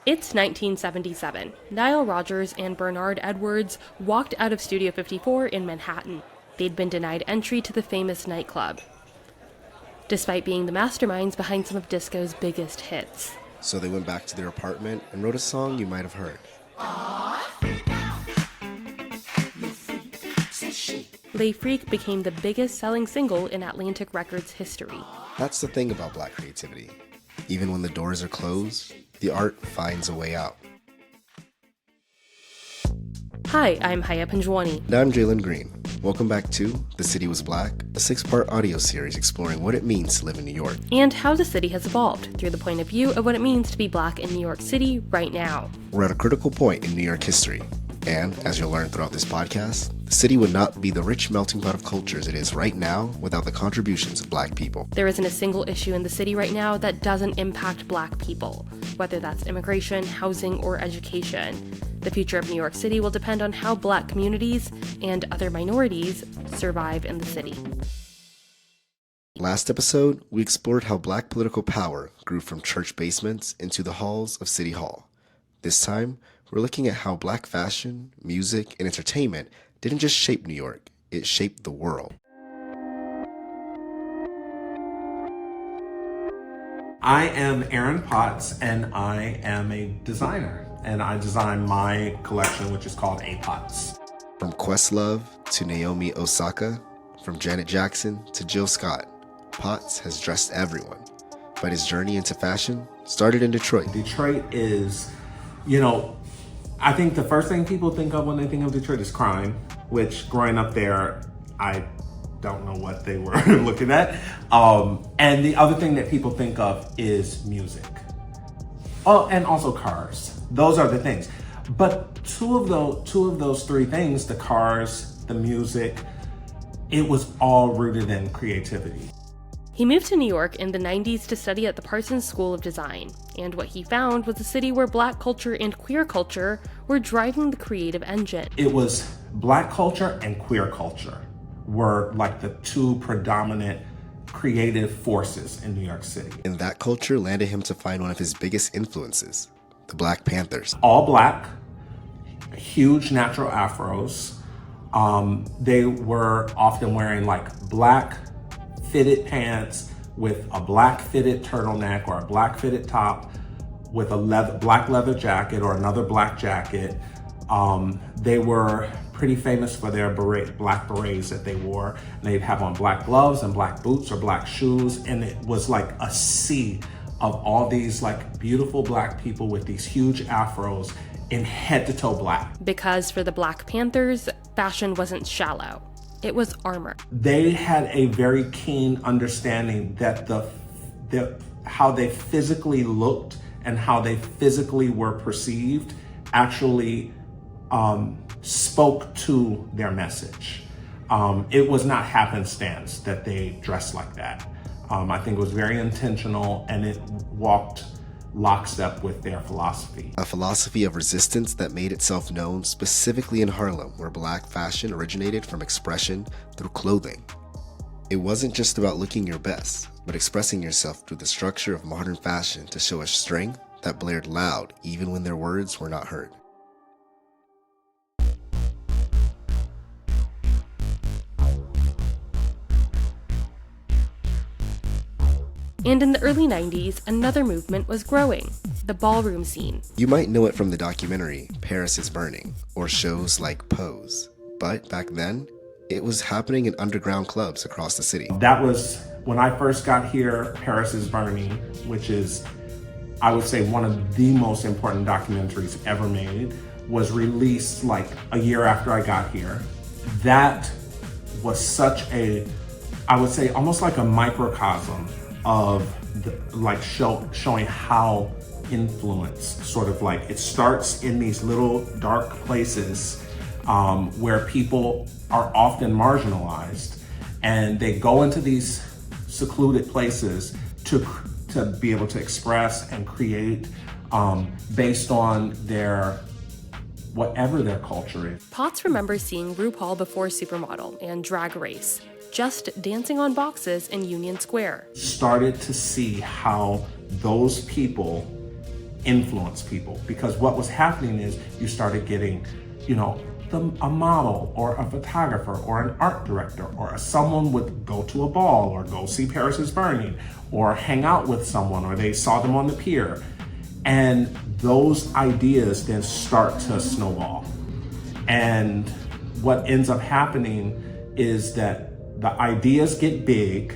It's 1977. Nile Rodgers and Bernard Edwards walked out of Studio 54 in Manhattan. They'd been denied entry to the famous nightclub, despite being the masterminds behind some of disco's biggest hits. So they went back to their apartment and wrote a song you might have heard. Les Freak became the biggest selling single in Atlantic Records history. That's the thing about Black creativity. Even when the doors are closed, the art finds a way out. Hi, I'm Haya Panjwani. And I'm Jaylen Green. Welcome back to The City Was Black, a 6-part audio series exploring what it means to live in New York. And how the city has evolved through the point of view of what it means to be Black in New York City right now. We're at a critical point in New York history. And, as you'll learn throughout this podcast, the city would not be the rich melting pot of cultures it is right now without the contributions of Black people. There isn't a single issue in the city right now that doesn't impact Black people, whether that's immigration, housing, or education. The future of New York City will depend on how Black communities and other minorities survive in the city. Last episode, we explored how Black political power grew from church basements into the halls of City Hall. This time, we're looking at how Black fashion, music, and entertainment didn't just shape New York, it shaped the world. I am Aaron Potts, and I am a designer. And I design my collection, which is called A Potts. From Questlove to Naomi Osaka, from Janet Jackson to Jill Scott, Potts has dressed everyone. But his journey into fashion started in Detroit. Detroit is, I think the first thing people think of when they think of Detroit is crime, which growing up there, I don't know what they were looking at. And the other thing that people think of is music. Oh, and also cars. Those are the things. But two of those three things, the cars, the music, it was all rooted in creativity. He moved to New York in the 90s to study at the Parsons School of Design, and what he found was a city where Black culture and queer culture were driving the creative engine. It was Black culture and queer culture were like the two predominant creative forces in New York City. And that culture landed him to find one of his biggest influences, the Black Panthers. All Black, huge natural afros. They were often wearing like Black fitted pants with a Black fitted turtleneck or a Black fitted top with a black leather jacket or another Black jacket. They were pretty famous for their Black berets that they wore. And they'd have on Black gloves and Black boots or Black shoes. And it was like a sea of all these like beautiful Black people with these huge afros in head to toe Black. Because for the Black Panthers, fashion wasn't shallow. It was armor. They had a very keen understanding that how they physically looked and how they physically were perceived actually spoke to their message. It was not happenstance that they dressed like that. I think it was very intentional, and it walked lockstep with their philosophy. A philosophy of resistance that made itself known specifically in Harlem, where Black fashion originated from expression through clothing. It wasn't just about looking your best, but expressing yourself through the structure of modern fashion to show a strength that blared loud even when their words were not heard. And in the early 90s, another movement was growing, the ballroom scene. You might know it from the documentary Paris is Burning, or shows like Pose. But back then, it was happening in underground clubs across the city. That was when I first got here. Paris is Burning, which is, I would say, one of the most important documentaries ever made, was released like a year after I got here. That was such a, I would say, almost like a microcosm of showing how influence sort of like, it starts in these little dark places where people are often marginalized, and they go into these secluded places to be able to express and create based on their whatever their culture is. Potts remembers seeing RuPaul before Supermodel and Drag Race, just dancing on boxes in Union Square. Started to see how those people influence people, because what was happening is you started getting, a model or a photographer or an art director or someone would go to a ball or go see Paris is Burning or hang out with someone, or they saw them on the pier. And those ideas then start to snowball. And what ends up happening is that the ideas get big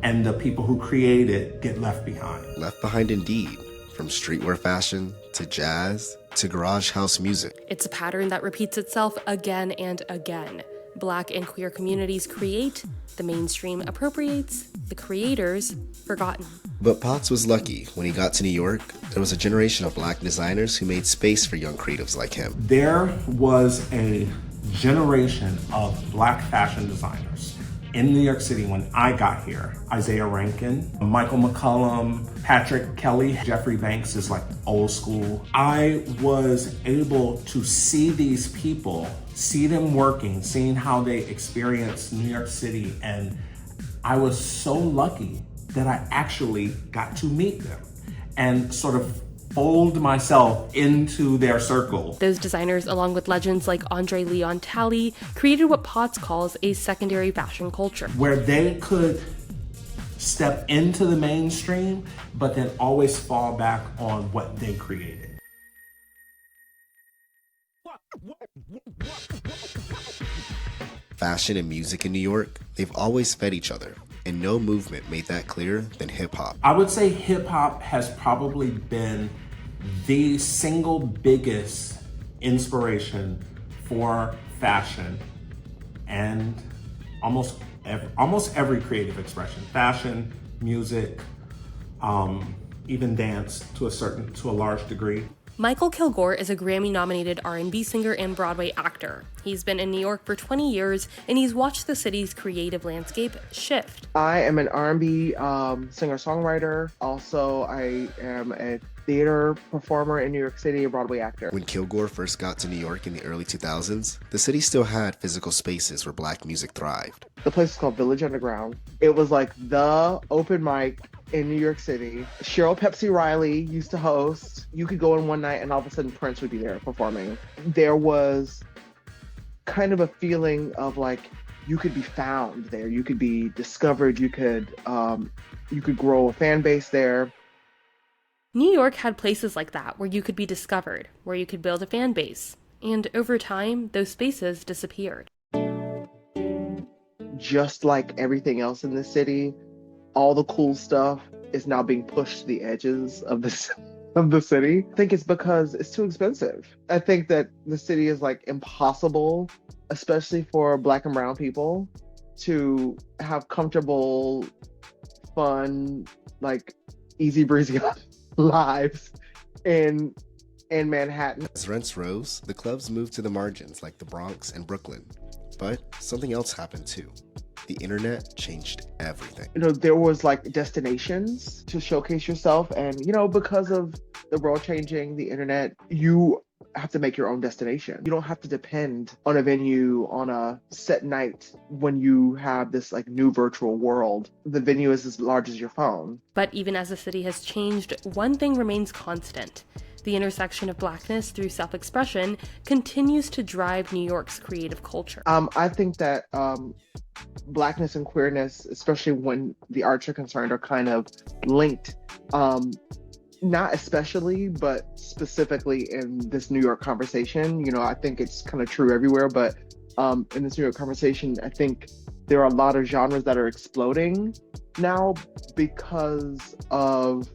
and the people who create it get left behind. Left behind indeed, from streetwear fashion to jazz to garage house music. It's a pattern that repeats itself again and again. Black and queer communities create, the mainstream appropriates, the creators forgotten. But Potts was lucky. When he got to New York, there was a generation of Black designers who made space for young creatives like him. There was a generation of Black fashion designers in New York City when I got here. Isaiah Rankin, Michael McCollum, Patrick Kelly, Jeffrey Banks is like old school. I was able to see these people, see them working, seeing how they experience New York City, and I was so lucky that I actually got to meet them and sort of fold myself into their circle. Those designers, along with legends like Andre Leon Talley, created what Potts calls a secondary fashion culture, where they could step into the mainstream, but then always fall back on what they created. Fashion and music in New York, they've always fed each other, and no movement made that clearer than hip-hop. I would say hip-hop has probably been the single biggest inspiration for fashion and almost every creative expression. Fashion, music, even dance to a large degree. Michael Kilgore is a Grammy-nominated R&B singer and Broadway actor. He's been in New York for 20 years, and he's watched the city's creative landscape shift. I am an R&B singer-songwriter. Also, I am a theater performer in New York City, a Broadway actor. When Kilgore first got to New York in the early 2000s, the city still had physical spaces where Black music thrived. The place is called Village Underground. It was like the open mic in New York City. Cheryl Pepsi Riley used to host. You could go in one night and all of a sudden Prince would be there performing. There was kind of a feeling of like you could be found there. You could be discovered. You could grow a fan base there. New York had places like that where you could be discovered, where you could build a fan base. And over time, those spaces disappeared. Just like everything else in the city, all the cool stuff is now being pushed to the edges of the city. I think it's because it's too expensive. I think that the city is like impossible, especially for Black and brown people, to have comfortable, fun, like easy breezy lives in Manhattan. As rents rose, the clubs moved to the margins like the Bronx and Brooklyn. But something else happened too. The internet changed everything. There was like destinations to showcase yourself, and because of the world changing, the internet, you have to make your own destination. You don't have to depend on a venue on a set night when you have this like new virtual world. The venue is as large as your phone. But even as the city has changed, one thing remains constant. The intersection of Blackness through self-expression continues to drive New York's creative culture. I think that Blackness and queerness, especially when the arts are concerned, are kind of linked. Not especially, but specifically in this New York conversation. I think it's kind of true everywhere, but in this New York conversation, I think there are a lot of genres that are exploding now because of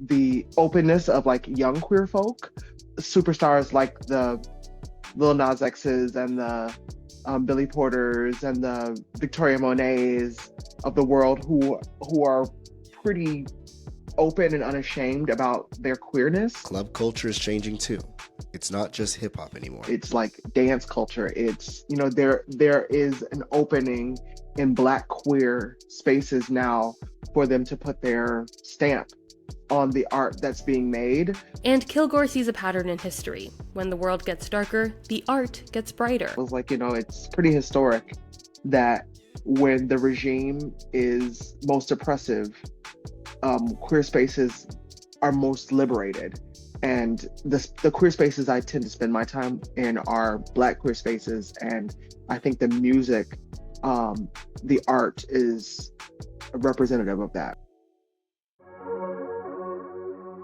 the openness of like young queer folk. Superstars like the Lil Nas X's and the Billy Porters and the Victoria Monets of the world who are pretty open and unashamed about their queerness. Club culture is changing too. It's not just hip hop anymore. It's like dance culture. It's, there is an opening in Black queer spaces now for them to put their stamp on the art that's being made. And Kilgore sees a pattern in history. When the world gets darker, the art gets brighter. It was like, it's pretty historic that when the regime is most oppressive, queer spaces are most liberated. And the queer spaces I tend to spend my time in are Black queer spaces, and I think the music, the art is a representative of that.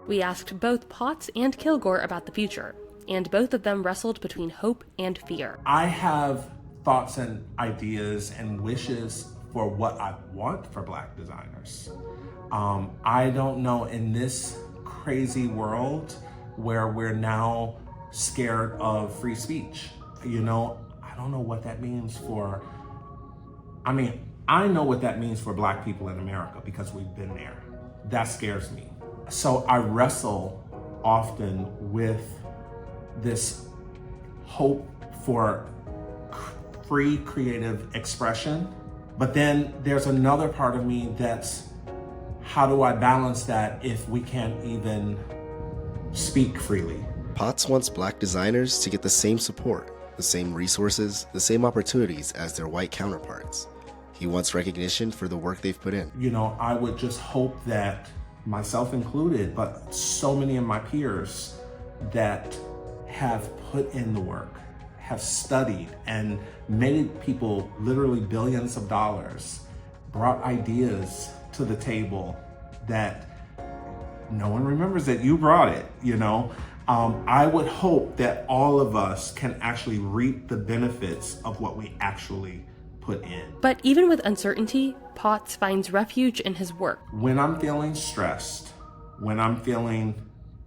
We asked both Potts and Kilgore about the future, and both of them wrestled between hope and fear. I have thoughts and ideas and wishes for what I want for Black designers. I don't know, in this crazy world where we're now scared of free speech, I don't know what that means for, I know what that means for Black people in America because we've been there. That scares me. So I wrestle often with this hope for free creative expression. But then there's another part of me that's, how do I balance that if we can't even speak freely? Potts wants Black designers to get the same support, the same resources, the same opportunities as their white counterparts. He wants recognition for the work they've put in. I would just hope that, myself included, but so many of my peers that have put in the work, have studied and made people literally billions of dollars, brought ideas to the table that no one remembers that you brought it, I would hope that all of us can actually reap the benefits of what we actually put in. But even with uncertainty, Potts finds refuge in his work. When I'm feeling stressed, when I'm feeling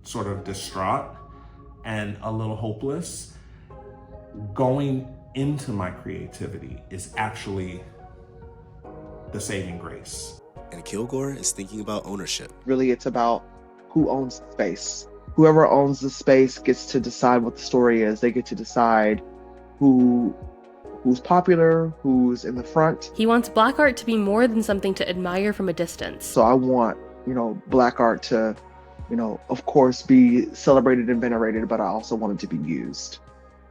sort of distraught and a little hopeless, going into my creativity is actually the saving grace. And Kilgore is thinking about ownership. Really, it's about who owns the space. Whoever owns the space gets to decide what the story is. They get to decide who's popular, who's in the front. He wants Black art to be more than something to admire from a distance. So I want, Black art to, of course, be celebrated and venerated, but I also want it to be used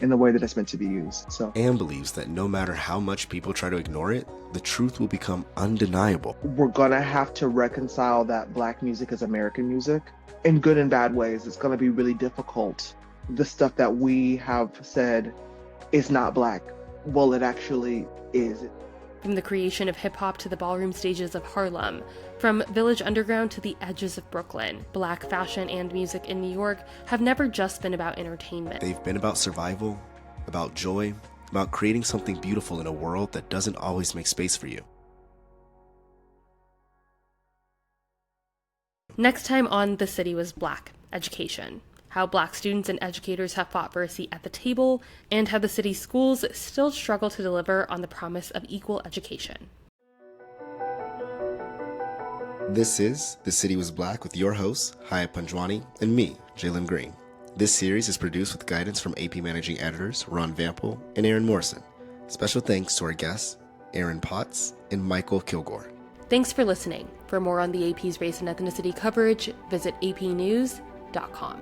in the way that it's meant to be used. So Anne believes that no matter how much people try to ignore it, the truth will become undeniable. We're gonna have to reconcile that Black music is American music in good and bad ways. It's gonna be really difficult. The stuff that we have said is not Black, well, it actually is. From the creation of hip-hop to the ballroom stages of Harlem, from Village Underground to the edges of Brooklyn, Black fashion and music in New York have never just been about entertainment. They've been about survival, about joy, about creating something beautiful in a world that doesn't always make space for you. Next time on The City Was Black, education. How Black students and educators have fought for a seat at the table, and how the city's schools still struggle to deliver on the promise of equal education. This is The City Was Black with your hosts, Haya Panjwani, and me, Jaylen Green. This series is produced with guidance from AP Managing Editors Ron Vampel and Aaron Morrison. Special thanks to our guests, Aaron Potts and Michael Kilgore. Thanks for listening. For more on the AP's race and ethnicity coverage, visit apnews.com.